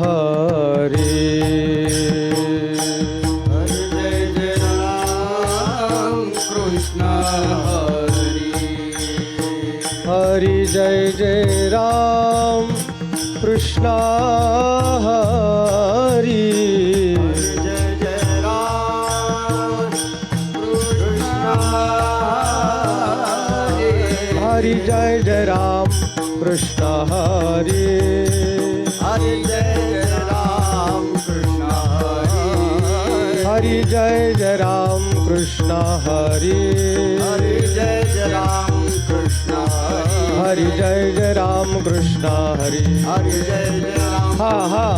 हरे हरि जय जय राम कृष्ण हरि जय जय राम कृष्ण हरि जय जय राम कृष्ण हरि हरि जय जय राम कृष्ण हरि जय जय राम कृष्ण हरि हरि जय जय राम कृष्ण हरि जय जय राम कृष्ण हरि हरि जय जय राम हा हा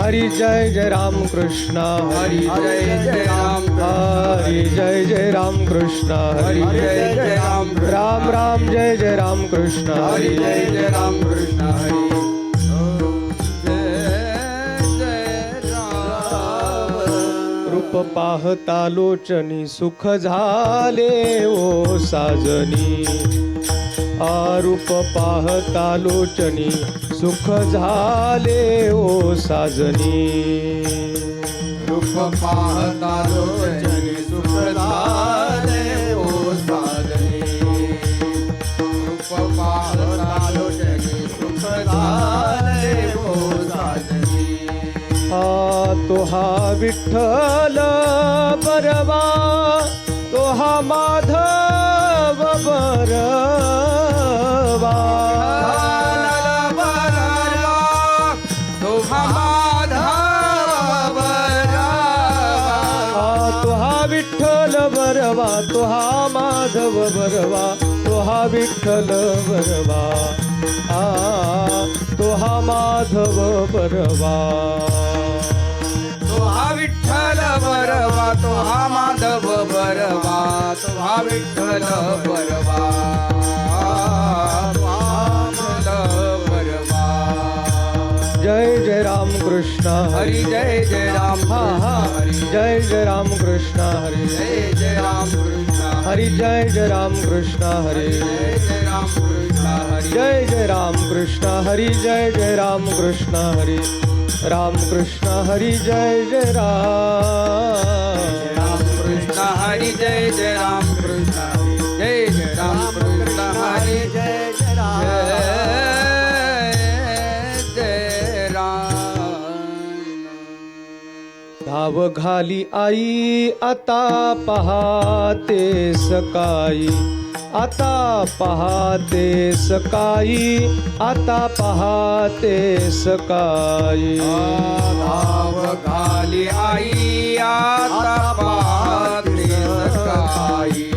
हरि जय जय राम कृष्ण हरि जय जय राम हरि जय जय राम कृष्ण हरि हरि जय जय राम राम राम जय जय राम कृष्ण हरि हरि जय जय राम कृष्ण हरि जय जय राम रूप पाहता लोचनी सुख झाले ओ साजनी रूप पाहता लोचनी सुख झाले ओ साजनी रूप पाहता लोचनी सुख झाले ओ साजनी रूप पाहता लोचनी सुख झाले ओ साजनी तो हा विठ्ठल बरवा तो हा माधव बरवा तो हा विठ्ठल बरवा तो हा माधव बरवा तो हा विठ्ठल बरवा तो हा माधव बरवा तो हा विठ्ठल बरवा तो हा माधव बरवा तो हा विठ्ठल बरवा तो हा माधव बरवा जय जय राम कृष्ण हरि जय जय राम हा हा हरि जय जय राम कृष्ण हरि जय जय राम कृष्ण हरि जय जय राम कृष्ण हरि जय जय राम कृष्ण हरि जय जय राम कृष्ण हरि जय जय राम कृष्ण हरि राम कृष्ण हरि जय जय राम कृष्ण हरि जय जय राम कृष्ण जय जय राम कृष्ण हरि जय जय राम जय राम धाव घाली आई आता पहाते सकाळी आता पहाते सकाळी आता पहाते सकाळी धाव घाली आई आता पाहते सकाळी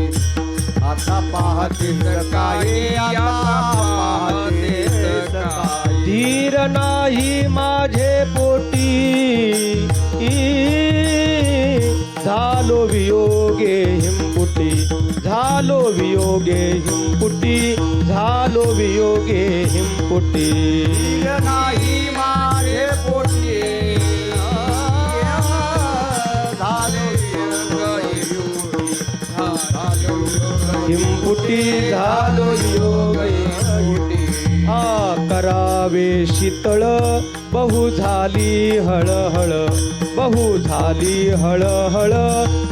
आता पाहते सकाळी आता पाहते सकाळी धीर नाही माझे पोटी झालो वियोगे हिमपुटी झालो वियोगे हिमपुटी झालो वियोगे हिमपुटी नाही माझे पोटी झालो हिमपुटी झालो वियोगे हा करावे शीतळ बहु झाली हळहळ बहु झाली हळहळ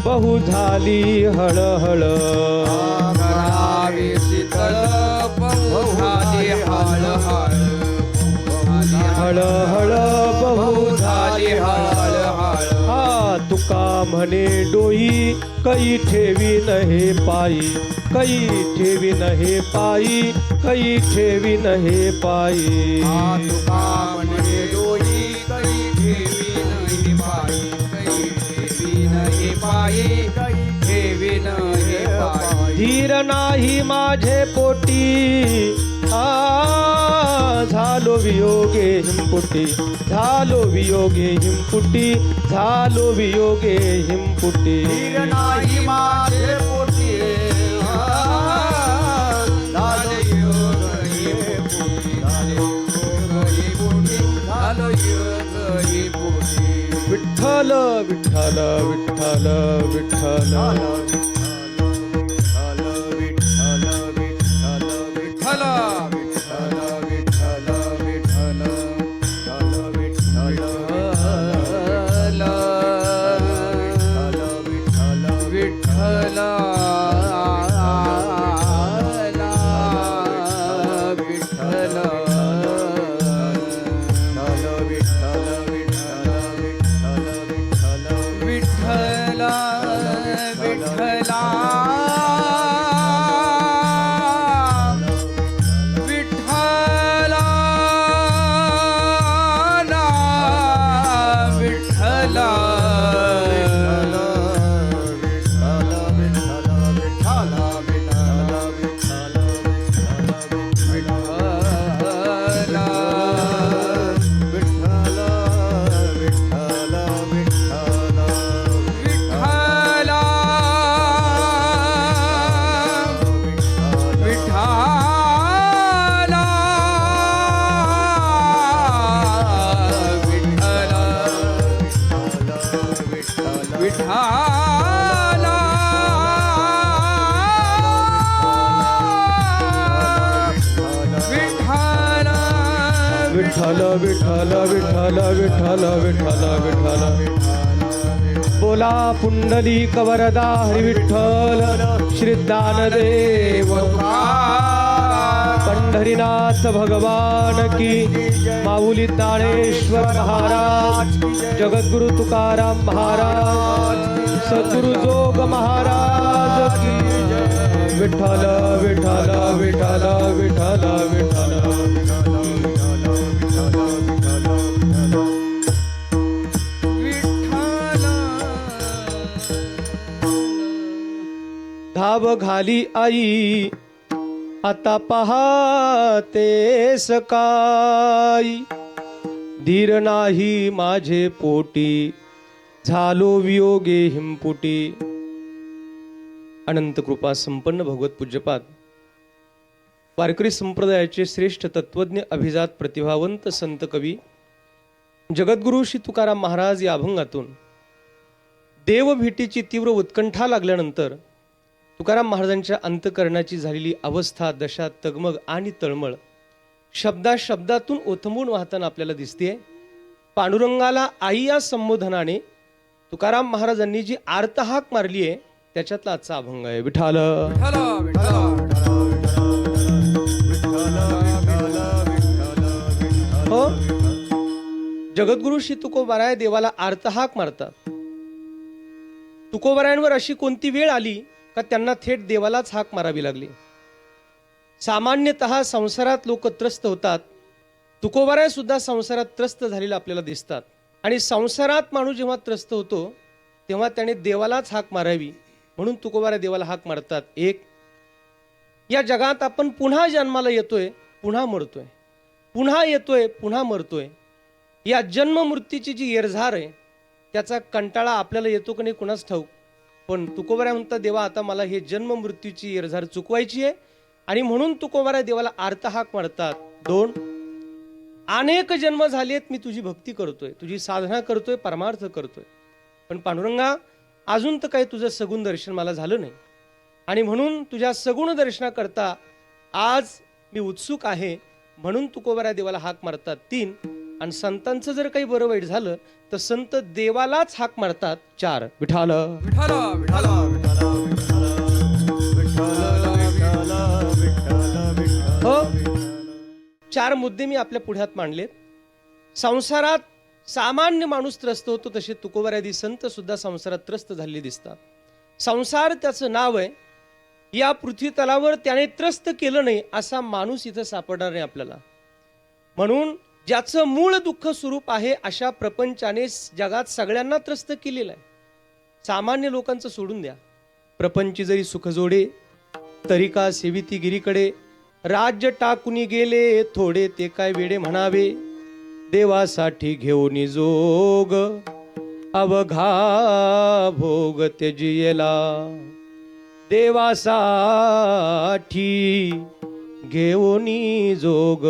बहु झाली हळहळ करावे शीतळ बहु झाली हळहळ हळहळ बहु झाली हळहळ हा तुका म्हणे डोई कै ठेवी नहे पायी कै ठेवी नहे पायी कै ठेवी नहे पायी तुका म्हणे डोई कै ठेवी नाही पायी कै ठेवी नाही पायी कै ठेवी नाही पायी धीर नाही माझे पोटी झालो वियोगे हिमपुटी झालो वियोगे हिमपुटी झालो वियोगे हिमपुटी धीर नाही माझे पोटी झालो योग ही पोटी झालो योग ही पोटी विठ्ठल विठ्ठल विठ्ठल विठ्ठल विठ्ठल विठ्ठल विठ्ठल विठ्ठल विठ्ठल विठ्ठल बोला पुंडलिक वरदा हरी विठ्ठल श्री ज्ञानदेव पंढरीनाथ भगवान की माऊली ज्ञानेश्वर महाराज जगद्गुरु तुकाराम महाराज सद्गुरु जोग महाराज की विठ्ठल विठ्ठल विठ्ठल विठ्ठल विठ्ठल धाव घाली आई आता पहाते सकाळी धीर नाही माझे पोटी झालो वियोगे हिमपुटी. अनंत कृपा संपन्न भगवत पूज्यपाद वारकरी संप्रदायाचे श्रेष्ठ तत्वज्ञ अभिजात प्रतिभावंत संत कवी जगद्गुरु श्री तुकाराम महाराज या अभंगातून देवभेटीची तीव्र उत्कंठा लागल्यानंतर तुकाराम महाराजांच्या अंतकरणाची झालेली अवस्था दशा तगमग आणि तळमळ शब्दातून ओथंबून वाहताना आपल्याला दिसते. पांडुरंगाला आई या संबोधनाने तुकाराम महाराजांनी जी आर्तहाक मारली आहे त्याच्यातला आजचा अभंग आहे. विठ्ठल हो जगद्गुरु श्री तुकोबाराय देवाला आर्तहाक मारतात. तुकोबारायांवर अशी कोणती वेळ आली का त्यांना थेट देवालाच हाक मारावी लागली. सामान्यतः संसारात लोक त्रस्त होतात. तुकोबाराय सुद्धा संसारात त्रस्त झालेला आपल्याला दिसतात. आणि संसारात माणूस जेव्हा त्रस्त होतो तेव्हा त्याने देवालाच हाक मारावी म्हणून तुकोबाराय देवाला हाक मारतात. एक या जगात आपण पुन्हा जन्माला येतोय पुन्हा मरतोय, पुन्हा येतोय पुन्हा मरतोय. या जन्म मृत्यूची जी येरझार आहे त्याचा कंटाळा आपल्याला येतो की नाही कुणाच ठाऊक. पण तुकोबाराय म्हणतात देवा आता मला हे जन्म मृत्यूची येरझार चुकवायची आहे आणि म्हणून तुकोबाराय देवाला आर्तहाक मारतात. दोन अनेक जन्म झालेत मी तुझी भक्ती करतोय, तुझी साधना करतोय, परमार्थ करतोय, पण पांडुरंगा अजून तर काही तुझं सगुण दर्शन मला झालं नाही आणि म्हणून तुझ्या सगुण दर्शनाकरता आज मी उत्सुक आहे म्हणून तुकोबाराय देवाला हाक मारतात. तीन आणि संतांचं जर काही बरं वाईट झालं तर संत देवालाच हाक मारतात. चार विठ्ठल हो चार मुद्दे मी आपल्या पुढ्यात मांडलेत. संसारात सामान्य माणूस त्रस्त होतो तसे तुकोबारायदी संत सुद्धा संसारात त्रस्त झालेले दिसतात. संसार त्याचं नाव आहे. या पृथ्वी तलावर त्याने त्रस्त केलं नाही असा माणूस इथं सापडणार नाही आपल्याला. म्हणून ज्याचं मूळ दुःख स्वरूप आहे अशा प्रपंचाने जगात सगळ्यांना त्रस्त केलेलं आहे. सामान्य लोकांचं सोडून द्या. प्रपंची जरी सुख जोडे तरी का सेविती गिरीकडे, राज्य टाकून गेले थोडे ते काय वेडे म्हणावे, देवासाठी घेऊन जोग अवघा भोग त्यजियला, देवासाठी घेऊन जोग.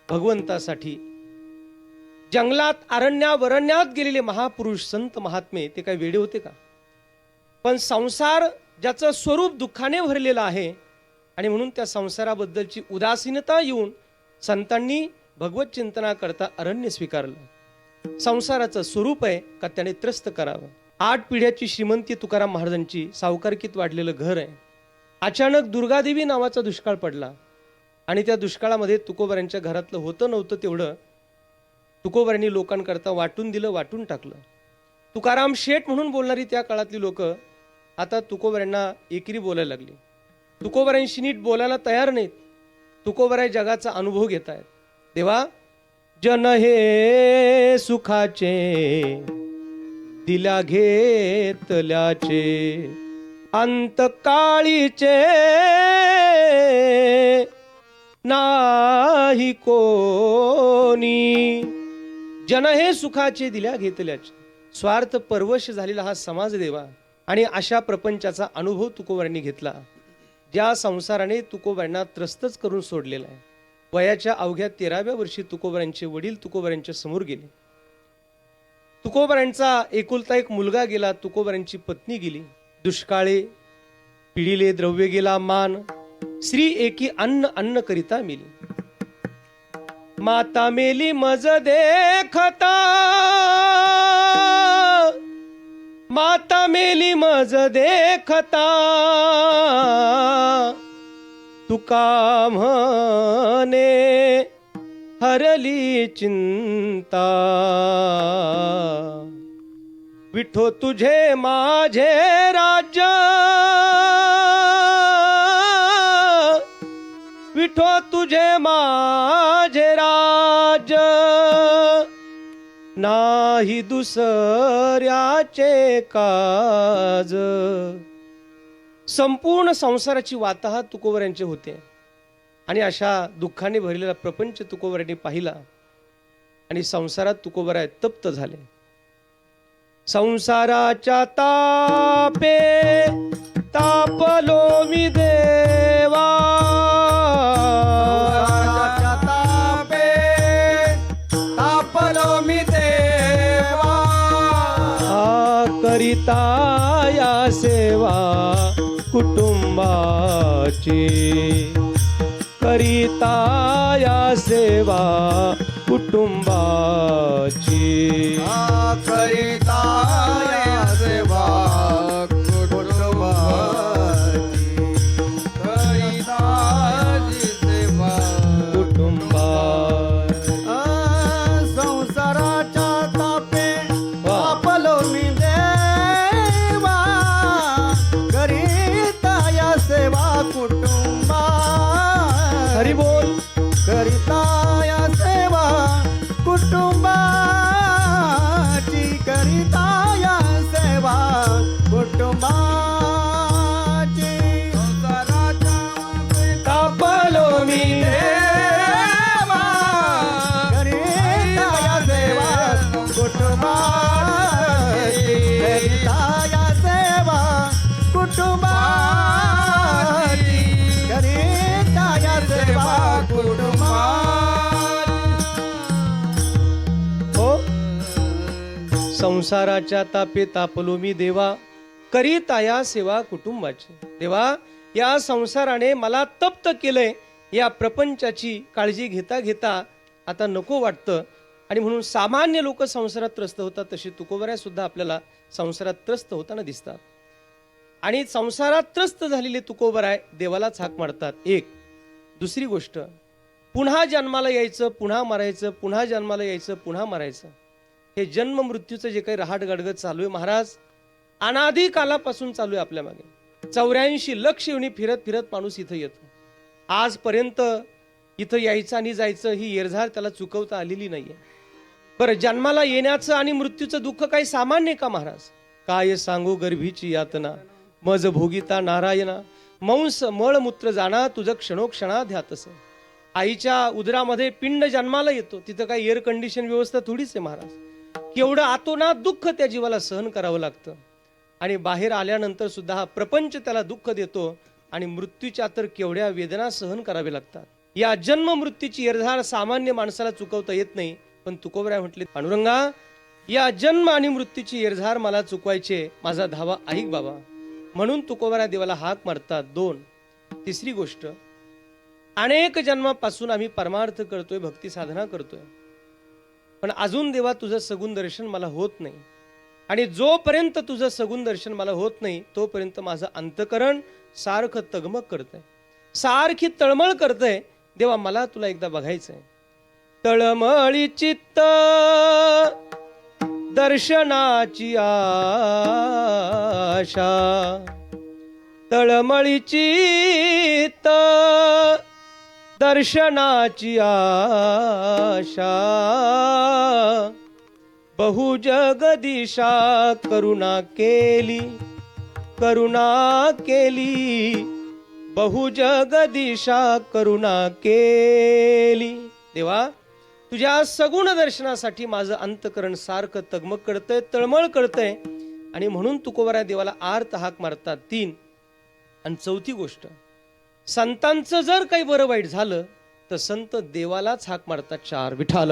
भगवंतासाठी जंगलात अरण्यात गेलेले महापुरुष संत महात्मे ते काय वेडे होते का. पण संसार ज्याचं स्वरूप दुःखाने भरलेलं आहे आणि म्हणून त्या संसाराबद्दलची उदासीनता येऊन संतांनी भगवत चिंतना करता अरण्य स्वीकारलं. संसाराचं स्वरूप आहे का त्याने त्रस्त करावं. 8 पिढ्याची श्रीमंती तुकाराम महाराजांची सावकारकीत वाढलेलं घर आहे. अचानक दुर्गादेवी नावाचा दुष्काळ पडला आणि त्या दुष्काळामध्ये तुकोबारायांच्या घरातलं होतं नव्हतं तेवढं तुकोबारायांनी लोकांकरता वाटून दिलं, वाटून टाकलं. तुकाराम शेठ म्हणून बोलणारी त्या काळातली लोक आता तुकोबारायांना एकेरी बोलायला लागली. तुकोबारायांशी नीट बोलायला तयार नाहीत. तुकोबाराय जगाचा अनुभव घेत आहेत. देवा जन हे सुखाचे दिल्या घेतल्याचे अंतकाळीचे नाही कोणी. जन हे सुखाचे दिल्या घेतल्याचे स्वार्थ परवश झालेला हा समाज देवा आणि अशा प्रपंचाचा अनुभव तुकोबारायांनी घेतला. ज्या संसाराने तुकोबारायांना त्रस्तच करून सोडलेला आहे. वयाच्या अवघ्या 13व्या वर्षी तुकोबारायांचे वडील तुकोबारायांच्या समोर गेले. तुकोबारायांचा एकुलता एक मुलगा गेला. तुकोबारायांची पत्नी गेली. दुष्काळे पिढीले द्रव्य गेला मान, श्री एकी अन्न अन्न करिता मिली. माता मेली मज देखता, माता मेली मज देखता, तुका म्हणे हरली चिंता. विठो तुझे माझे राज्य, विठो तुझे माझे राज्य, नाही दुसऱ्याचे काज. संपूर्ण संसाराची वाताहत तुकोबरायांचे होते आणि अशा दुःखाने भरलेला प्रपंच तुकोबरायांनी पाहिला आणि संसारात तुकोबराय तप्त झाले. संसाराच्या तापे तापलो मी देवा, तापलो मी देवा. करिता या सेवा कुटुंबाची, करिता या सेवा कुटुंबाची. करिता या सेवा कुटुंबाची, करिता जी सेवा कुटुंबाची. संसाराच्या तापे तापलो मी देवा, करिता या सेवा कुटुंबाची. हरी बोल. करिता या सेवा कुटुंबाची, करिता या सेवा कुटुंबाची. तापलो मी देवा, करिता या सेवा कुटुंबाची, करिता या सेवा कुटुंबाची, करिता या सेवा हो. संसाराच्या तापे तापलो मी देवा, करीता या सेवा कुटुंबाची. देवा, या संसाराने मला तप्त केलंय. या प्रपंचाची काळजी घेता घेता आता नको वाटतं आणि म्हणून सामान्य लोक संसारात त्रस्त होतात तशी तुकोबराय सुद्धा आपल्याला संसारात त्रस्त होताना दिसतात. आणि संसारात त्रस्त झालेले तुकोबराय देवालाच हाक मारतात. एक. दुसरी गोष्ट, पुन्हा जन्माला यायचं, पुन्हा मरायचं, पुन्हा जन्माला यायचं, पुन्हा मरायचं. हे जन्म मृत्यूचं जे काही रहाट गडगड चालू आहे महाराज, अनादी कालापासून चालू आहे आपल्या मागे. 84 लक्ष येऊन फिरत फिरत माणूस इथं येतो. आजपर्यंत इथं यायचं आणि जायचं ही येरझार त्याला चुकवता आलेली नाहीये. बरं, जन्माला येण्याचं आणि मृत्यूचं दुःख काही सामान्य का महाराज? काय सांगू गर्भीची यातना, मज भोगिता नारायणा, मंस मळमूत्र जाणा तुझं क्षणोक्षणा ध्यातस. आईच्या उदरामध्ये पिंड जन्माला येतो, तिथं काही एअर कंडिशन व्यवस्था थोडीच आहे महाराज. केवढं आतोनात दुःख त्या जीवाला सहन करावं लागतं आणि बाहेर आल्यानंतर सुद्धा हा प्रपंच त्याला दुःख देतो आणि मृत्यूच्या तर केवढ्या वेदना सहन कराव्या लागतात. या जन्म मृत्यूची येरझार सामान्य माणसाला चुकवता येत नाही, पण तुकोबराय म्हटले, पांडुरंगा, या जन्म आणि मृत्यूची येरझार मला चुकवायचे, माझा धावा ऐक बाबा. म्हणून तुकोबराय देवाला हाक मारतात. 2. तिसरी गोष्ट, अनेक जन्मापासून आम्ही परमार्थ करतोय, भक्ती साधना करतोय, पण अजून देवा तुझं सगुण दर्शन मला होत नाही. आणि जोपर्यंत तुझं सगुण दर्शन मला होत नाही तोपर्यंत माझं अंतकरण सारखं तगमग करतंय, सारखी तळमळ करतंय. देवा, मला तुला एकदा बघायचंय. तळमळी चित्त दर्शनाची आशा, तळमळी चित्त दर्शनाची आशा, बहु जगदीशा करुणा केली, करुणा केली, बहु जगदीशा करुणा केली. देवा, तुझ्या सगुण दर्शनासाठी माझं अंतकरण सारखं तगमग करतंय, तळमळ करतंय आणि म्हणून तुकोबराय देवाला आर्त हाक मारतात. 3. आणि 4थी गोष्ट, संतांचं जर काही बरं वाईट झालं तर संत देवालाच हाक मारतात. 4. विठाल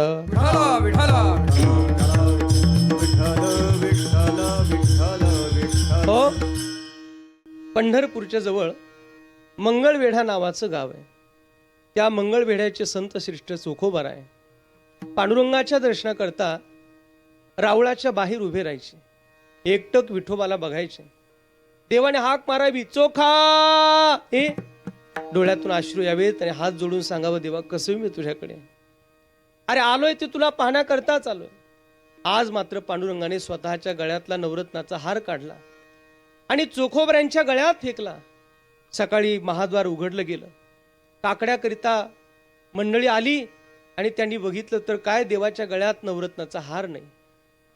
हो. पंढरपूरच्या जवळ मंगळवेढा नावाचं गाव आहे. त्या मंगळवेढ्याचे संत श्रेष्ठ चोखोबार आहे. पांडुरंगाच्या दर्शनाकरता रावळाच्या बाहेर उभे राहायचे. एकटक विठोबाला बघायचे. देवाने हाक मारावी, चोखा, हे डोळ्यातून अश्रू यावेत आणि हात जोडून सांगावं, देवा कसं मी तुझ्याकडे, अरे आलोय ते तुला पाहण्याकरताच आलोय. आज मात्र पांडुरंगाने स्वतःच्या गळ्यातला नवरत्नाचा हार काढला आणि चोखोबऱ्यांच्या गळ्यात फेकला. सकाळी महाद्वार उघडलं गेलं. काकड्याकरिता मंडळी आली आणि त्यांनी बघितलं तर काय, देवाच्या गळ्यात नवरत्नाचा हार नाही.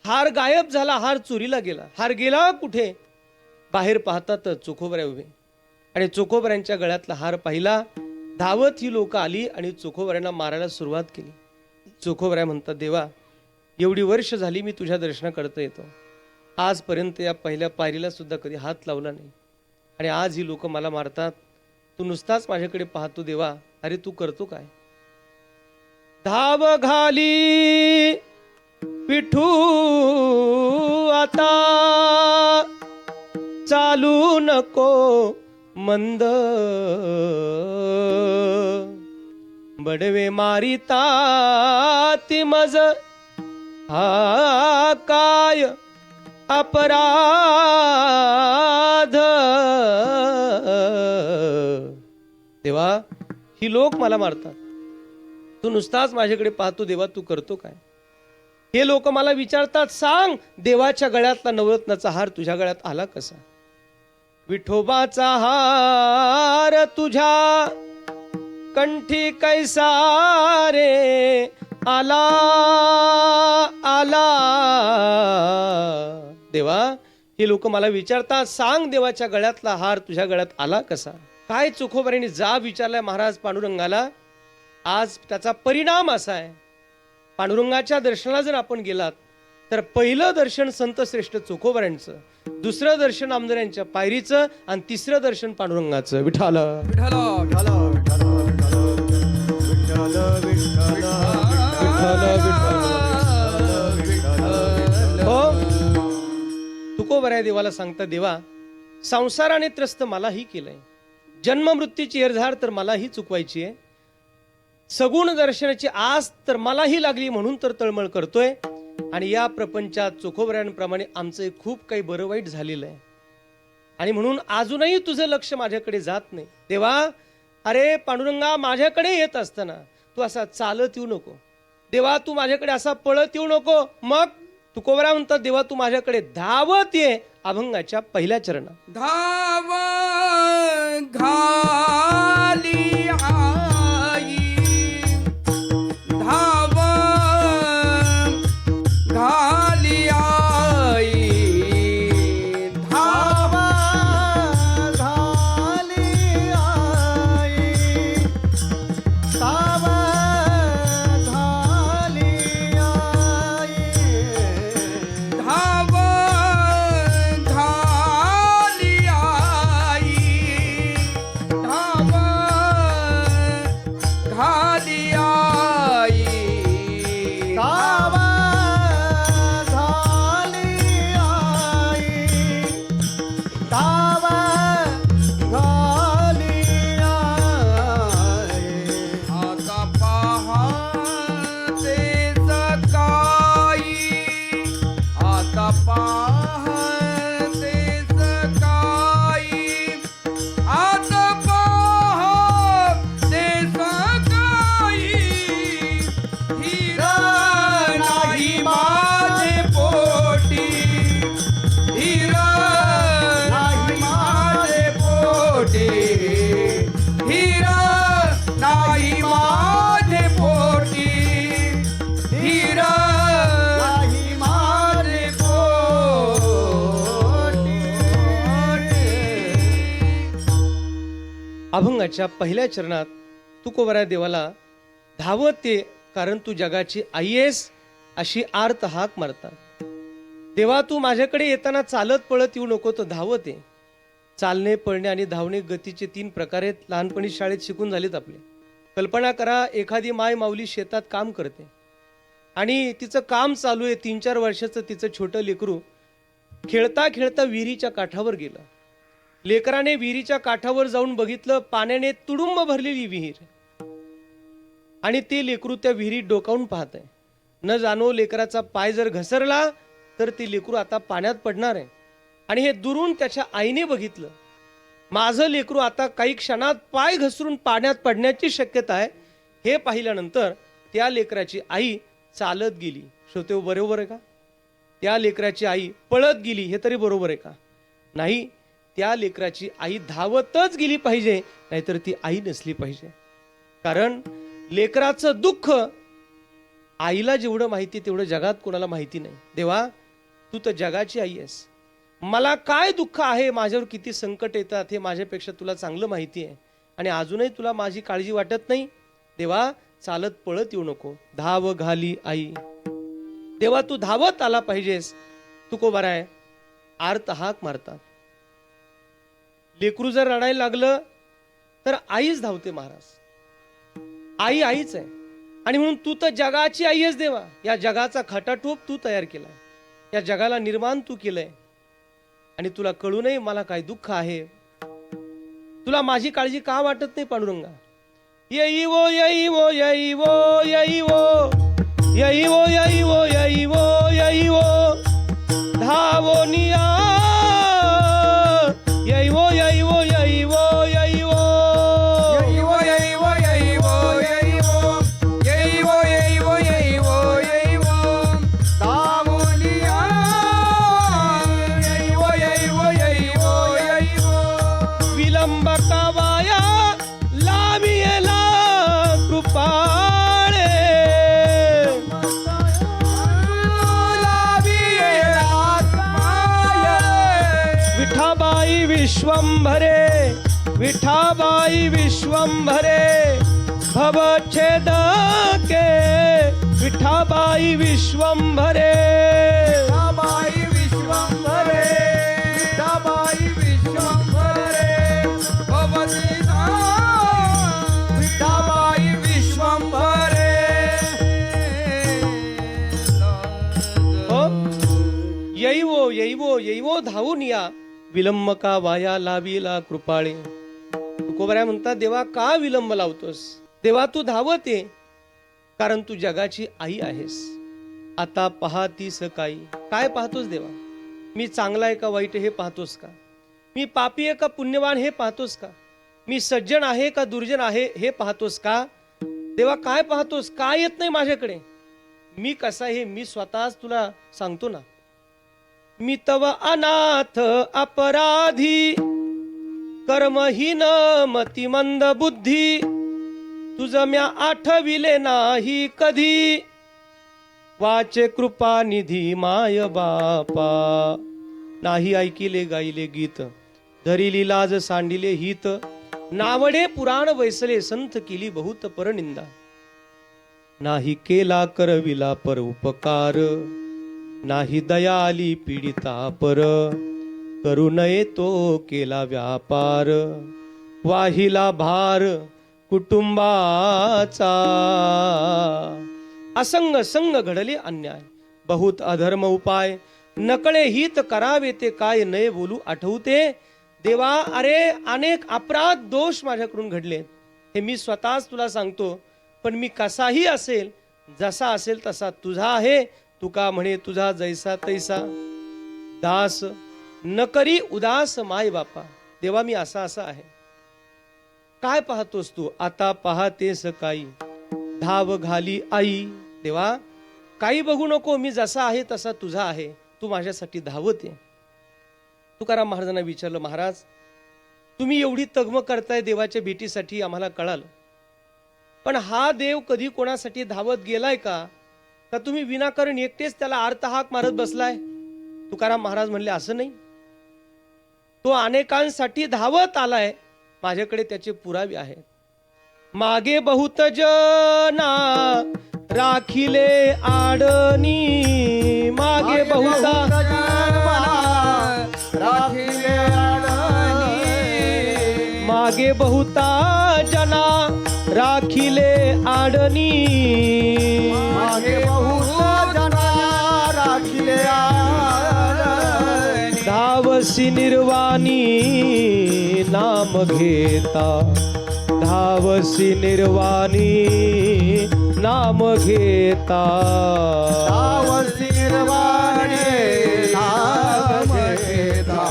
हार गायब झाला. हार चोरीला गेला. हार गेला कुठे? बाहेर पाहतात चोखोबऱ्या उभे आणि चोखोबऱ्यांच्या गळ्यातला हार पाहिला. धावत ही लोक आली आणि चोखोबऱ्यांना मारायला सुरुवात केली. चोखोबऱ्या म्हणतात, देवा एवढी वर्ष झाली मी तुझ्या दर्शनाकरता येतो, आजपर्यंत या पहिल्या पायरीला सुद्धा कधी हात लावला नाही आणि आज ही लोक मला मारतात. तू नुसताच माझ्याकडे पाहतो देवा, अरे तू करतो काय? धाव घाली विठू आता, चालू नको मंद, बडवे मारिता ती मज, हा काय अपराध. देवा ही लोक मला मारतात, तू नुसताच माझ्याकडे पाहतो देवा, तू करतो काय? हे लोक मला विचारतात, सांग देवाच्या गळ्यातला नवरत्नाचा हार तुझ्या गळ्यात आला कसा? विठोबाचा हार तुझ्या कंठी कैसा रे आला आला. देवा हे लोक मला विचारतात, सांग देवाच्या गळ्यातला हार तुझ्या गळ्यात आला कसा? काय चोखोबऱ्यांनी जाब विचारलाय महाराज पांडुरंगाला. आज त्याचा परिणाम असा आहे, पांडुरंगाच्या दर्शनाला जर आपण गेलात तर पहिलं दर्शन संत श्रेष्ठ चोखोबऱ्यांचं, दुसरं दर्शन आमदारांच्या पायरीचं आणि तिसरं दर्शन पांडुरंगाचं. विठाल विठ्ठल विठ्ठल हो. तुकोबऱ्या देवाला सांगता, देवा संसाराने त्रस्त मलाही केलंय, जन्म मृत्यूची एरझार तर मलाही चुकवायची आहे, सगुण दर्शनाची आस तर मलाही लागली म्हणून तर तळमळ करतोय आणि या प्रपंचात चोखोबऱ्यांप्रमाणे आमचं खूप काही बरं वाईट झालेलं आहे आणि म्हणून अजूनही तुझं लक्ष माझ्याकडे जात नाही. देवा अरे पांडुरंगा, माझ्याकडे येत असताना तू असा चालत येऊ नको. देवा तू माझ्याकडे असा पळत येऊ नको. मग तुकोबरा म्हणतात, देवा तू माझ्याकडे धावत ये अभंगाच्या पहिल्या चरणात. धाव घाली आई, धाव घाली आई, धाव घाली आई, धाव घाली आई, धाव घाली आई, धाव घाली आई, धाव घाली आई, धाव घाली आई. आता पहाते सकाळी, आता पहाते सकाळी, आता पहाते सकाळी, हिरा नाही माझे पोटी, हिरा नाही माझे पोटी, हिरा नाही माझे पोटी, हिरा नाही माझे पोटी. अभंगाच्या पहिल्या चरणात तुकोबऱ्या देवाला धावत ये, कारण तू जगाची आई आहेस अशी आर्त हाक मारतात. देवा तू माझ्याकडे येताना चालत पळत येऊ नको, तर धावत ये. चालणे, पळणे आणि धावणे गतीचे 3 प्रकार आहेत. लहानपणी शाळेत शिकून झालेत आपले. कल्पना करा, एखादी माय माऊली शेतात काम करते आणि तिचं काम चालू आहे. 3-4 वर्षाचं तिचं छोटं लेकरू खेळता खेळता विहिरीच्या काठावर गेलं लेकराने विहिरीच्या काठावर जाऊन बघितलं, पाण्याने तुडुंब भरलेली विहीर, आणि ते लेकरू त्या विहिरीत डोकावून पाहत आहे. न जाणो लेकराचा पाय जर घसरला तर ते लेकरू आता पाण्यात पडणार आहे. आणि हे दुरून त्याच्या आईने बघितलं, माझं लेकरू आता काही क्षणात पाय घसरून पाण्यात पडण्याची शक्यता आहे. हे पाहिल्यानंतर त्या लेकराची आई चालत गेली. श्रोते, बरोबर आहे का? त्या लेकराची आई पळत गेली, हे तरी बरोबर आहे का? नाही, त्या लेकराची आई धावतच गेली पाहिजे, नाहीतर ती आई नसली पाहिजे. कारण लेकराचं दुःख आईला जेवढं माहिती तेवढं जगात कोणाला माहिती नाही. देवा, तू तर जगाची आई आहेस. मला काय दुःख आहे, माझ्यावर किती संकट येतात, हे माझ्यापेक्षा तुला चांगलं माहिती आहे. आणि अजूनही तुला माझी काळजी वाटत नाही. देवा, चालत पळत येऊ नको, धाव घाली आई. देवा, तू धावत आला पाहिजेस. तुकोबाराय आर्त हाक मारतात. लेकरू जर रडायला लागलं तर आईच धावते महाराज. आई आईच आहे. आणि म्हणून तू तर जगाची आई आहेस देवा. या जगाचा खटाटोप तू तयार केलाय, या जगाला निर्माण तू केलंय. आणि तुला कळू नये मला काय दुःख आहे. तुला माझी काळजी का वाटत नाही पांडुरंगा? येई वो येई वो येई वो येई वो येई वो येई वो येई वो येई वो धावोनिया येई वो येई वो येई वो येई वो येई वो येई वो येई वो येई वो येई वो येई वो येई वो येई वो धावोनिया येई वो येई वो येई वो येई वो विलंब का वाया लावियला कृपाळे विठाबाई विश्वंभरे विठाबाई विश्वंभरे भवच्छेद के विठाबाई विश्वंभरे विठाबाई विश्वंभरे विठाबाई विश्वंभरे भवतीना विठाबाई विश्वंभरे. हो, येई वो धावून या, विलंब का वाया लाविला कृपाळे. तुकोबाराय म्हणतात, देवा का विलंब लावतोस? देवा तू धावत ये, कारण तू जगाची आई आहेस. आता पाहतीस काही, काय पाहतोस देवा? मी चांगला आहे का वाईट हे पाहतोस का? मी पापी आहे का पुण्यवान हे पाहतोस का? मी सज्जन आहे का दुर्जन आहे हे पाहतोस का? देवा काय पाहतोस? काय येत नाही माझ्याकडे? मी कसा हे मी स्वतःच तुला सांगतो ना. मी तव अनाथ अपराधी कर्महीन मतिमंद बुद्धी तुझ म्या आठविले नाही कधी वाचे कृपा निधी माय बापा नाही ऐकिले गायले गीत धरिली लाज सांडिले हित नावडे पुराण वैसले संत केली बहुत परनिंदा नाही केला करविला पर उपकार नाही दया आली पीडिता पर करू नये तो केला व्यापार वाहिला भार कुटुंबाचा असंग संग घडले अन्याय बहुत अधर्म उपाय नकळे हित करावे ते काय नये बोलू आठवते देवा अरे अनेक अपराध दोष माझ्याकडून घडले हे मी स्वतःच तुला सांगतो पण मी कसाही असेल जसा असेल तसा तुझा आहे तुका म्हणे तुझा जैसा तैसा दास न करी उदास माय बापा देवा मी असा असा आहे काय पाहतोस तू आता पाहतेस काही धाव घाली आई देवा काही बघू नको मी जसा आहे तसा तुझा आहे तू माझ्यासाठी धावत ये तुकाराम महाराजांना विचारलं महाराज तुम्ही एवढी तगमग करताय देवाच्या भेटीसाठी आम्हाला कळालं पण हा देव कधी कोणासाठी धावत गेलाय का का तुम्ही विनाकारण एकटेच त्याला आर्तहाक मारत बसलाय तुकाराम महाराज म्हणले असं नाही तो अनेकांसाठी धावत आलाय माझ्याकडे त्याचे पुरावे आहेत मागे बहुत जना राखिले आडनी मागे बहुता राखिले आडनी मागे बहुता जना राखिले आडनी मागे बहुत जना राखिले आडनी धावसी निर्वाणी नाम घेता धावसी निर्वाणी नाम घेता धावसी निर्वाणे नाम घेता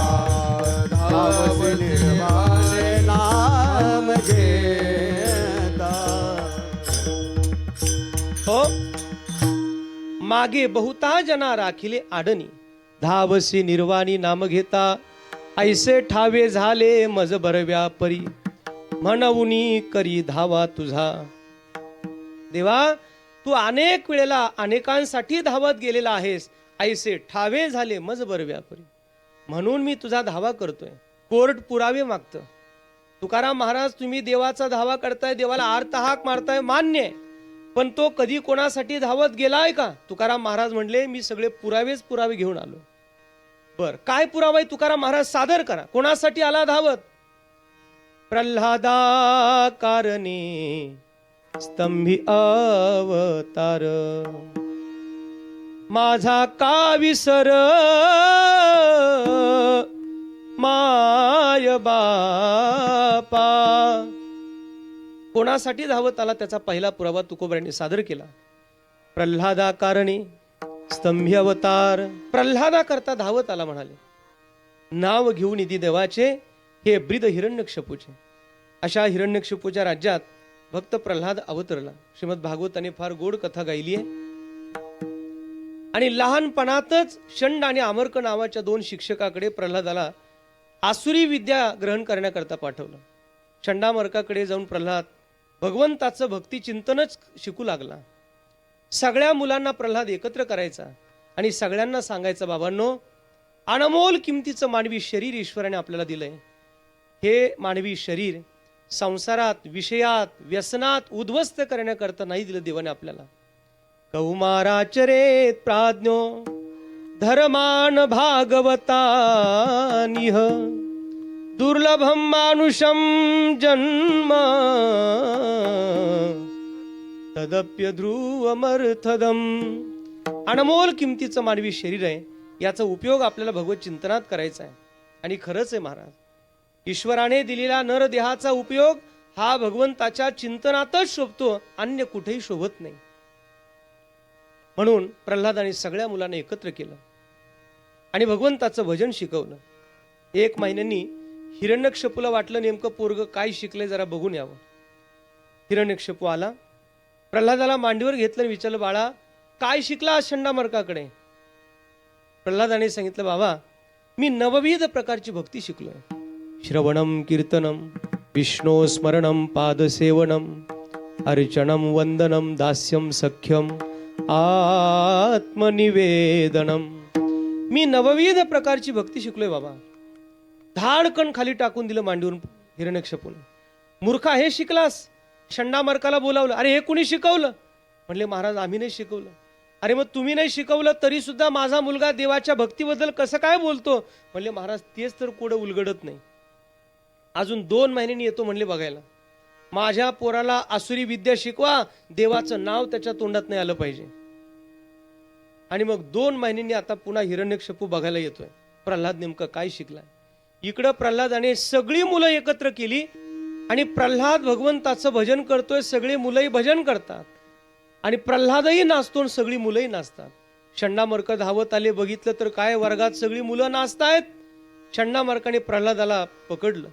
धावसी निर्वाणे नाम घेता. हो मागे बहुता जना राखिले आडणी धावसी निर्वाणी नाम घेता ऐसे ठावे झाले मज बरव्या परी म्हणूनी करी धावा तुझा. देवा तू अनेक वेळेला अनेकांसाठी धावत गेलेला आहेस, ऐसे ठावे झाले मज बरव्या परी म्हणून मी तुझा धावा करतोय. कोर्ट पुरावे मागतं. तुकाराम महाराज तुम्ही देवाचा धावा करताय, देवाला आर्त हाक मारताय, मान्य आहे, पण तो कधी कोणासाठी धावत गेलाय का? तुकाराम महाराज म्हणले मी सगळे पुरावे घेऊन आलो. बर काय पुरावा आहे तुकाराम महाराज सादर करा. कोणासाठी आला धावत? प्रल्हादा कारणे स्तंभी अवतार माझा का विसर माय बापा. कोणासाठी धावत आला त्याचा पहिला पुरावा तुकोबारांनी सादर केला. प्रल्हादा कारणे स्तंभी अवतार. प्रल्हादा करता धावत आला म्हणाले. नाव घेऊन इति देवाचे हे ब्रीद हिरण्यकशिपूचे. अशा हिरण्यकशिपूच्या राज्यात भक्त प्रल्हाद अवतरला. श्रीमद भागवताने फार गोड कथा गायली आहे. आणि लहानपणातच षंड आणि अमर्क नावाच्या दोन शिक्षकाकडे प्रल्हादाला आसुरी विद्या ग्रहण करण्याकरता पाठवलं. षंडामर्काकडे जाऊन प्रल्हाद भगवंताचं भक्ती चिंतनच शिकू लागला. सगळ्या मुलांना प्रल्हाद एकत्र करायचा आणि सगळ्यांना सांगायचं, बाबांनो अनमोल किमतीचं मानवी शरीर ईश्वराने आपल्याला दिलंय. हे मानवी शरीर संसारात विषयात व्यसनात उद्ध्वस्त करण्याकरता नाही दिलं देवाने आपल्याला. कौमाराचरेत प्राज्ञो धर्मान भागवतानिह दुर्लभम मानुषम जन्म तदप्य ध्रुवमर्थदम. अनमोल किमतीचं मानवी शरीर आहे, याचा उपयोग आपल्याला भगवत चिंतनात करायचा आहे. आणि खरंच आहे महाराज, ईश्वराने दिलेला नरदेहाचा उपयोग हा भगवंताच्या चिंतनातच शोभतो, अन्य कुठेही शोभत नाही. म्हणून प्रल्हादाने सगळ्या मुलांना एकत्र केलं आणि भगवंताचं भजन शिकवलं. 1 महिन्यांनी हिरण्यकशिपूला वाटलं नेमकं पोरग काय शिकले जरा बघून यावं. हिरण्यकशिपू आला, प्रल्हादाला मांडीवर घेतलं आणि विचारलं, बाळा काय शिकला षंडामर्काकडे? प्रल्हादाने सांगितलं, बाबा मी नवविध प्रकारची भक्ती शिकलोय. श्रवणम कीर्तनम विष्णू स्मरणम पादसेवनम अर्चनम वंदनम दास्यम सख्यम आत्मनिवेदनम. मी नवविध प्रकारची भक्ती शिकलोय बाबा. धाडकन खाली टाकून दिलं मांडीवरून हिरण्यकशिपूने. मूर्खा हे शिकलास? षंडामर्काला बोलावलं. अरे हे कुणी शिकवलं? म्हणले महाराज आम्ही नाही शिकवलं. अरे मग तुम्ही नाही शिकवलं तरी सुद्धा माझा मुलगा देवाच्या भक्तीबद्दल कसं काय बोलतो? म्हणले महाराज तेच तर कुठं उलगडत नाही. अजून 2 महिन्यांनी येतो म्हणले बघायला. माझ्या पोराला आसुरी विद्या शिकवा, देवाचं नाव त्याच्या तोंडात नाही आलं पाहिजे. आणि मग 2 महिन्यांनी आता पुन्हा हिरण्यकशिपू बघायला येतोय. प्रल्हाद नेमकं काय शिकलाय. इकडं प्रल्हादाने सगळी मुलं एकत्र केली आणि प्रल्हाद भगवंताचं भजन करतोय. सगळे मुलंही भजन करतात आणि प्रल्हादही नाचतो आणि सगळी मुलंही नाचतात. षंडामर्क धावत आले, बघितलं तर काय वर्गात सगळी मुलं नाचतायत. षंडामर्काने प्रल्हादाला पकडलं,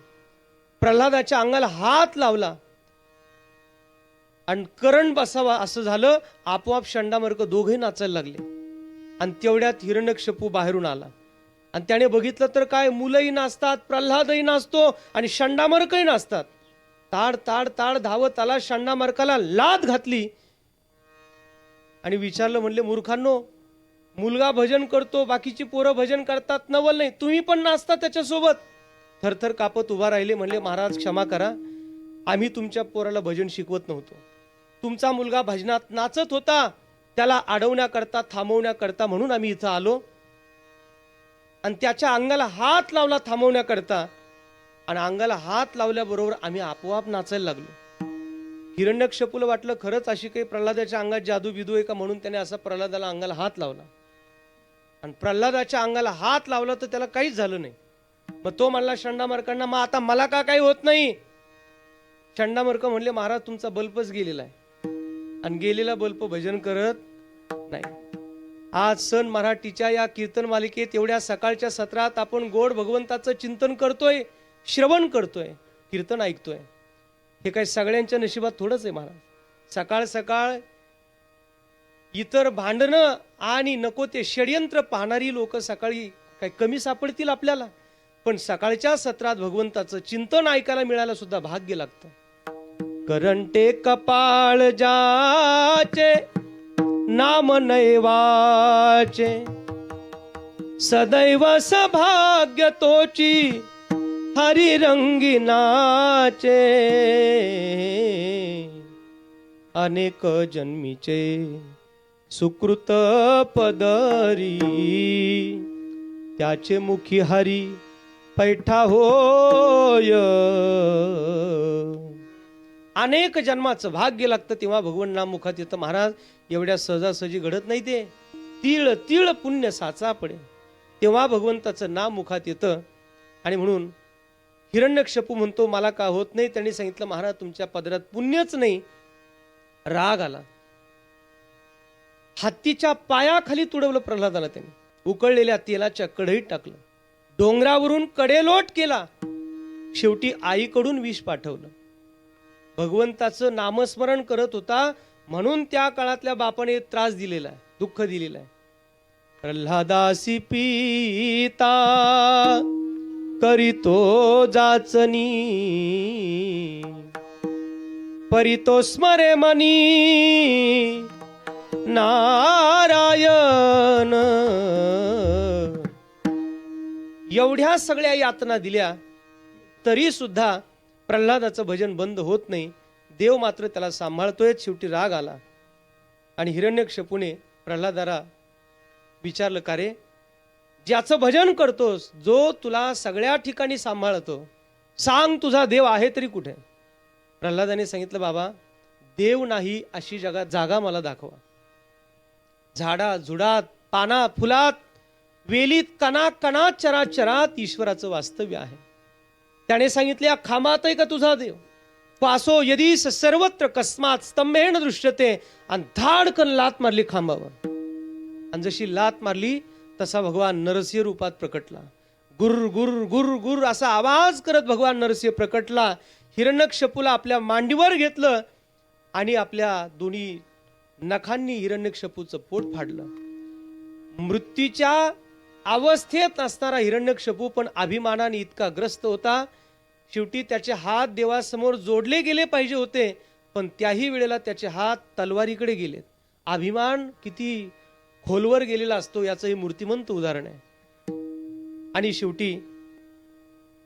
प्रल्हादाच्या अंगाला हात लावला आणि करण बसावा असं झालं. आपोआप षंडामर्क दोघे नाचायला लागले. आणि तेवढ्यात हिरण्यकशिपू बाहेरून आला आणि त्याने बघितलं तर काय मुलंही नाचतात, प्रल्हादही नाचतो आणि षंडामर्कही नाचतात. ताड ताड ताड धावत आला, षंडामर्काला लाथ घातली आणि विचारलं, म्हणले मूर्खांनो मुलगा भजन करतो, बाकीची पोरं भजन करतात, नवल नाही, तुम्ही पण नाचता त्याच्यासोबत? थरथर कापत उभा राहिले. म्हणले महाराज क्षमा करा, आम्ही तुमच्या पोराला भजन शिकवत नव्हतो. तुमचा मुलगा भजनात नाचत होता, त्याला अडवण्याकरता थांबवण्याकरता म्हणून आम्ही इथं आलो आणि त्याच्या अंगाला हात लावला थांबवण्याकरता. आणि अंगाला हात लावल्याबरोबर आम्ही आपोआप नाचायला लागलो. हिरण्यकशिपूला वाटलं खरंच अशी काही प्रल्हादाच्या अंगात जादू बिदू आहे का, म्हणून त्याने असा प्रल्हादाला अंगाला हात लावला आणि प्रल्हादाच्या अंगाला हात लावला तर त्याला काहीच झालं नाही. मग तो म्हणला शंडामर्कांना, मग आता मला का काही होत नाही? शंडामर्क म्हणले, महाराज तुमचा बल्बच गेलेला आहे आणि गेलेला बल्ब भजन करत नाही. आज सण मराठीच्या या कीर्तन मालिकेत एवढ्या सकाळच्या सत्रात आपण गोड भगवंताचं चिंतन करतोय, श्रवण करतोय, कीर्तन ऐकतोय. हे काही सगळ्यांच्या नशिबात थोडंच आहे महाराज. सकाळ सकाळ इतर भांडणं आणि नको ते षडयंत्र पाहणारी लोक सकाळी काही कमी सापडतील आपल्याला? पण सकाळच्या सत्रात भगवंताचं चिंतन ऐकायला मिळायला सुद्धा भाग्य लागतं. करंटे कपाळ जाचे नाम नैवाचे, सदैव सभाग्य तोची हरी रंगिनाचे. अनेक जन्मीचे सुकृत पदरी, त्याचे मुखी हरी पैठा होय. अनेक जन्माचं भाग्य लागतं तेव्हा भगवान नाम मुखात येतं. महाराज एवढ्या सहजासहजी घडत नाही ते. तीळ तीळ पुण्य साचा पडे तेव्हा भगवंताचं नाम मुखात येतं. आणि म्हणून हिरण्यकश्यपू म्हणतो मला का होत नाही? त्यांनी सांगितलं महाराज तुमच्या पदरात पुण्यच नाही. राग आला, हत्तीच्या पायाखाली तुडवलं प्रल्हादाला. त्यांनी उकळलेल्या तेलाच्या कढईत टाकलं, डोंगरावरून कडेलोट केला, शेवटी आईकडून विष पाठवलं. भगवंताचं नामस्मरण करत होता म्हणून त्या काळातल्या बापाने त्रास दिलेला आहे, दुःख दिलेलं आहे. प्रल्हादासी पिता करीतो जाचनी, परितो स्मरे मनी नारायण. एवढ्या सगळ्या यातना दिल्या तरी सुद्धा प्रल्हादाचं भजन बंद होत नाही. देव मात्र त्याला सांभाळतोय. शेवटी राग आला आणि हिरण्यकश्यपूने प्रल्हादाला विचारलं, का रे, ज्याचं भजन करतोस, जो तुला सगळ्या ठिकाणी सांभाळतो, सांग तुझा देव आहे तरी कुठे? प्रल्हादाने सांगितलं, बाबा देव नाही अशी जागा मला दाखवा. झाडा झुडात, पाना फुलात, वेलीत, कणा कणात, चराचरात ईश्वराचं वास्तव्य आहे. त्याने सांगितले, या खांबात आहे का तुझा देव? पासो यदीस सर्वत्र कस्मात स्तंभेन दृश्यते. आणि धाडकन लात मारली खांबावर. आणि जशी लात मारली तसा भगवान नरसिंह रूपात प्रकटला. गुर गुर गुर गुर असा आवाज करत भगवान नरसिंह प्रकटला. हिरण्यकश्यपूला आपल्या मांडीवर घेतलं आणि आपल्या दोन्ही नखांनी हिरण्यकश्यपूचं पोट फाडलं. मृत्यूच्या अवस्थेत असणारा हिरण्यकश्यपू पण अभिमानाने इतका ग्रस्त होता. शेवटी त्याचे हात देवासमोर जोडले गेले पाहिजे होते, पण त्याही वेळेला त्याचे हात तलवारीकडे गेलेत. अभिमान किती खोलवर गेलेला असतो याचं हे मूर्तिमंत उदाहरण आहे. आणि शेवटी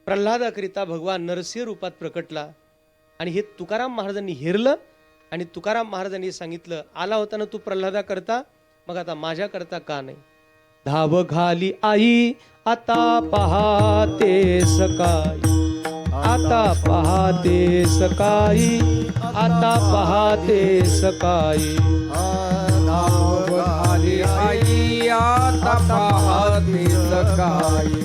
प्रल्हादाकरिता भगवान नरसिंह रूपात प्रकटला. आणि हे तुकाराम महाराजांनी हेरलं आणि तुकाराम महाराजांनी सांगितलं, आला होता ना तू प्रल्हादा करता, मग आता माझ्या करता का नाही? धाव घाली आई आता पहाते सकाळी, आता पहाते सकाळी, आता पहाते सकाळी. धाव घाली आई आता पहाते सकाळी,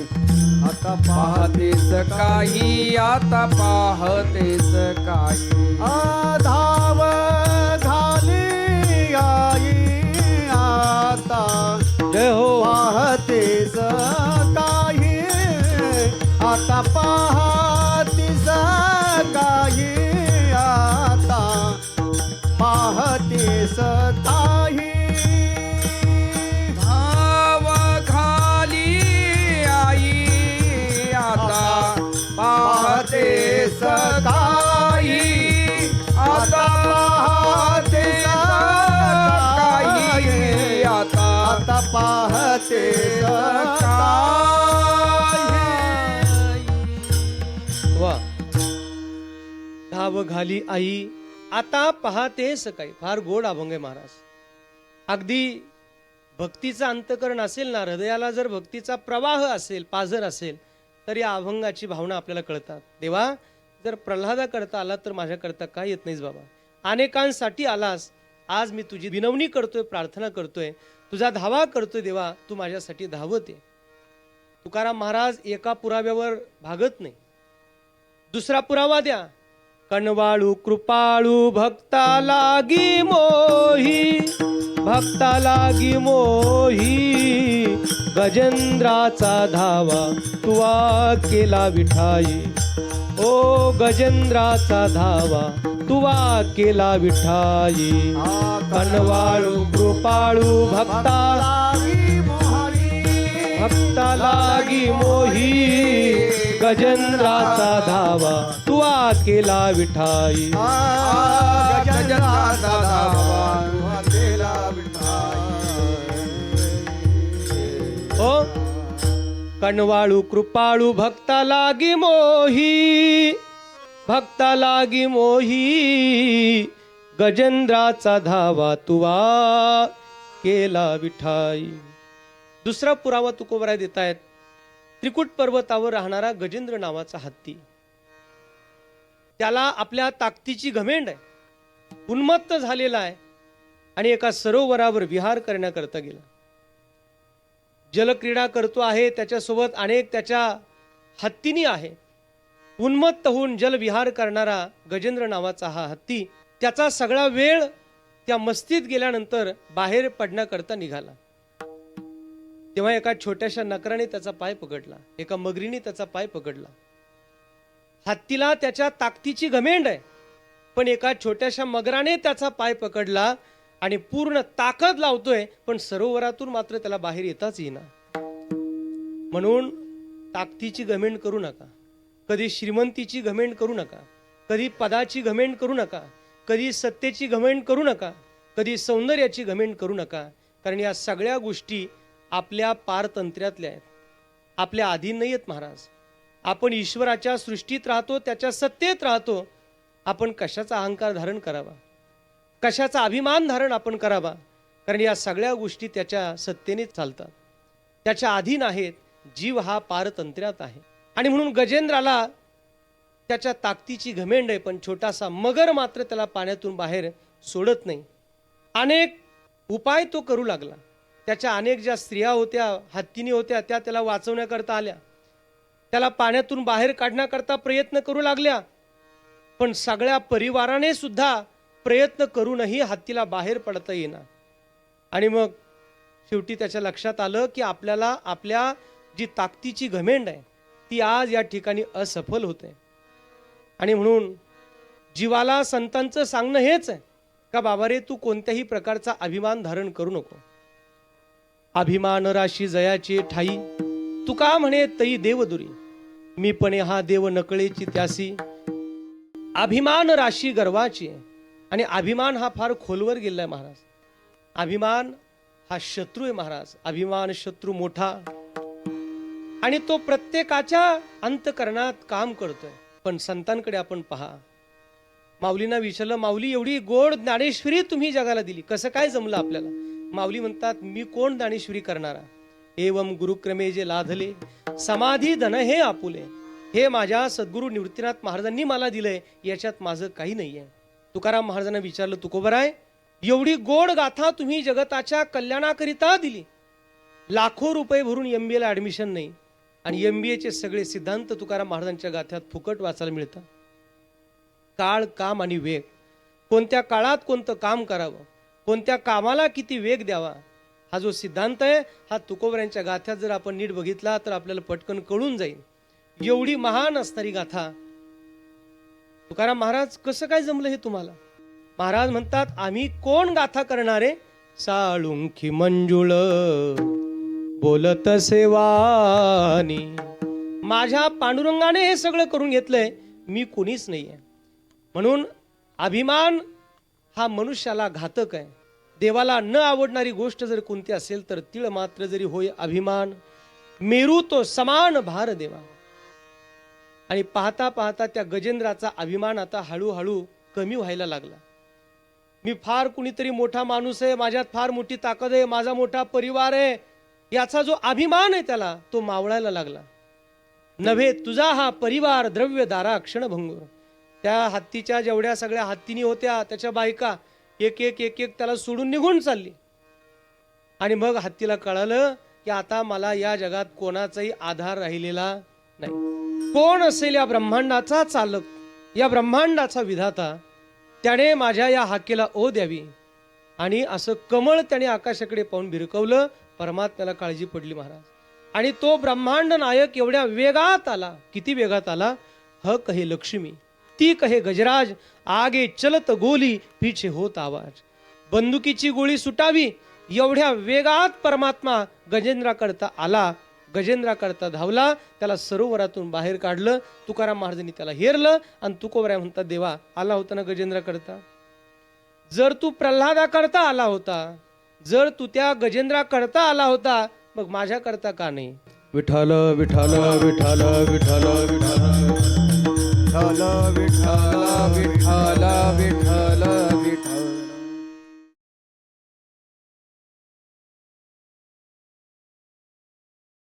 आता पहाते सकाळी, आता पहाते सकाळी. धाव घाली आई आता जय हो. पाहते सकाळी, आता पाहते सकाळी, आता पाहते सकाळी. धाव घाली आई आता पहाते सकाळी, आता पहाते सकाळी, आता पाहते वा. धाव घाली आई आता पहाते सकाळी. फार गोड अभंग आहे महाराज. अगदी भक्तीचा अंतकरण असेल ना, हृदयाला जर भक्तीचा प्रवाह असेल, पाझर असेल, तर या अभंगाची भावना आपल्याला कळतात. देवा, जर प्रल्हादा करता आला तर माझ्या करता काय येत नाहीस बाबा. अनेकांसाठी आलास, आज मी तुझी विनवणी करतोय, प्रार्थना करतोय, तुझा धावा करतोय. देवा, तू माझ्यासाठी धावत आहे. तुकाराम महाराज एका पुराव्यावर भागत नाही. दुसरा पुरावा द्या. कनवाळू कृपाळू भक्ता लागी मोही, भक्ता लागी मोही, गजेंद्राचा धावा तुवा केला विठाई. ओ गजेंद्राचा धावा तुवा केला विठाई. कनवाळू कृपाळू भक्ता लागी मोहरी, भक्ता लागी मोही, गजेंद्राचा धावा तुवा केला विठाई. गजेंद्राचा धावा तुवा केला विठाई. ओ कनवाळू कृपाळू भक्ता लागी मोही, भक्ता लागी मोही, गजेंद्राचा धावा तुवा केला विठाई. दुसरा पुरावा तुकोबराय देत आहेत. त्रिकुट पर्वतावर राहणारा गजेंद्र नावाचा हत्ती, त्याला आपल्या ताकदीची घमेंड आहे, उन्मत्त झालेला आहे आणि एका सरोवरावर विहार करण्याकरता गेला. जलक्रीडा करतो आहे, त्याच्यासोबत अनेक त्याच्या हत्तीनी आहे. उन्मत्त होऊन जलविहार करणारा गजेंद्र नावाचा हा हत्ती त्याचा सगळा वेळ त्या मस्तीत गेल्यानंतर बाहेर पडण्याकरता निघाला. तेव्हा एका छोट्याशा नकराने त्याचा पाय पकडला, एका मगरीने त्याचा पाय पकडला. हत्तीला त्याच्या ताकदीची घमेंड आहे, पण एका छोट्याशा मगराने त्याचा पाय पकडला आणि पूर्ण ताकद लावतोय, पण सरोवरातून मात्र त्याला बाहेर येताच येईना. म्हणून ताकदीची घमेंड करू नका, कधी श्रीमंतीची घमेंड करू नका, कधी पदाची घमेंड करू नका, कधी सत्तेची घमेंड करू नका, कधी सौंदर्याची घमेंड करू नका. कारण या सगळ्या गोष्टी आपल्या पारतंत्र्यातल्या आहेत, आपल्या अधीन नाही आहेत महाराज. आपण ईश्वराच्या सृष्टीत राहतो, त्याच्या सत्तेत राहतो. आपण कशाचा अहंकार धारण करावा, कशाचा अभिमान धारण आपण करावा, कारण या सगळ्या गोष्टी त्याच्या सत्तेने चालतात, त्याच्या अधीन आहेत. जीव हा पारतंत्र्यात आहे. आणि म्हणून गजेंद्राला त्याच्या ताकदीची घमेंड आहे, पण छोटासा मगर मात्र त्याला पाण्यातून बाहेर सोडत नाही. अनेक उपाय तो करू लागला. त्याच्या अनेक ज्या स्त्रिया होत्या, हत्तीनी होत्या, त्या त्याला वाचवण्याकरता आल्या, त्याला पाण्यातून बाहेर काढण्याकरता प्रयत्न करू लागल्या. पण सगळ्या परिवाराने सुद्धा प्रयत्न करूनही हत्तीला बाहेर पडता येईना. आणि मग शेवटी त्याच्या लक्षात आलं की आपल्याला आपल्या जी ताकदीची घमेंड आहे ती आज या ठिकाणी असफल होते. आणि म्हणून जीवाला संतांचं सांगणं हेच आहे का बाबा रे, तू कोणत्याही प्रकारचा अभिमान धारण करू नको. अभिमान राशी जयाची ठाई, तुका म्हणे तई देवदुरी, मी पणे हा देव नकळेची त्यासी. अभिमान राशी गर्वाची आहे. आणि अभिमान हा फार खोलवर गेलाय महाराज. अभिमान हा शत्रू आहे महाराज. अभिमान शत्रू मोठा, आणि तो प्रत्येकाच्या अंतकरणात काम करतोय. पण संतांकडे आपण पहा. माऊलींना विचारलं, माऊली एवढी गोड ज्ञानेश्वरी तुम्ही जगाला दिली, कसं काय जमलं आपल्याला? माऊली म्हणतात, मी कोण ज्ञानेश्वरी करणारा? एवम गुरुक्रमे जे लाधले, समाधी धन हे आपुले. हे माझ्या सद्गुरू निवृत्तीनाथ महाराजांनी मला दिलंय, याच्यात माझं काही नाहीये. तुकाराम महाराजांना विचारलं, तुकोबराय एवढी गोड गाथा तुम्ही जगताच्या कल्याणाकरिता दिली, लाखो रुपये भरून MBA ला ऍडमिशन नाही, आणि MBA चे सगळे सिद्धांत तुकाराम महाराजांच्या गाथ्यात फुकट वाचायला मिळतात. काळ, काम आणि वेग, कोणत्या काळात कोणतं काम करावं, कोणत्या कामाला किती वेग द्यावा, हा जो सिद्धांत आहे हा तुकोबरायांच्या गाथ्यात जर आपण नीट बघितला तर आपल्याला पटकन कळून जाईल. एवढी महान असणारी गाथा तुकाराम महाराज कसं काय जमलं हे तुम्हाला? महाराज म्हणतात, आम्ही कोण गाथा करणारे? साळुंखी मंजुळ बोलत सेवानी. माझ्या पांडुरंगाने हे सगळं करून घेतलंय, मी कोणीच नाहीये. म्हणून अभिमान हा मनुष्याला घातक आहे. देवाला न आवडणारी गोष्ट जर कोणती असेल तर तिळ मात्र जरी होय अभिमान, मेरू तो समान भार देवा. आणि पाहता पाहता त्या गजेंद्राचा अभिमान आता हळूहळू कमी व्हायला लागला. मी फार कुणीतरी मोठा माणूस आहे, माझ्यात फार मोठी ताकद आहे, माझा मोठा परिवार आहे, याचा जो अभिमान आहे त्याला तो मावळायला लागला. नव्हे तुझा हा परिवार द्रव्य दारा क्षणभंगूर. त्या हत्तीच्या जेवढ्या सगळ्या हत्तीनी होत्या त्याच्या बायका एक एक एक एक त्याला सोडून निघून चालली. आणि मग हत्तीला कळालं की आता मला या जगात कोणाचाही आधार राहिलेला नाही. कोण असेल या ब्रह्मांडाचा चालक, या ब्रह्मांडाचा विधाता, त्याने माझ्या या हाकेला ओ द्यावी. आणि असं कमळ त्याने आकाशाकडे पाहून भिरकवलं. परमात्म्याला काळजी पडली महाराज. आणि तो ब्रह्मांड नायक एवढ्या वेगात आला. किती वेगात आला? ह कहे लक्ष्मी, ती कहे गजराज, आगे चलत गोली, पीछे होत आवाज. बंदुकीची गोळी सुटावी एवढ्या वेगात परमात्मा गजेंद्राकरता आला. गजेंद्राकरता धावला. त्याला सरोवरातून बाहेर काढलं. तुकाराम महाराजांनी त्याला हेरलं. आणि तुकोबराय म्हणतात, देवा आला होता ना गजेंद्राकरता, जर तू प्रल्हादाकरता आला होता, जर तू त्या गजेंद्राकरता आला होता, मग माझ्याकरता का नाही? विठ्ठल विठ्ठल विठ्ठल विठ्ठल विठ्ठल विठ्ठल विठ्ठल विठ्ठल विठ्ठल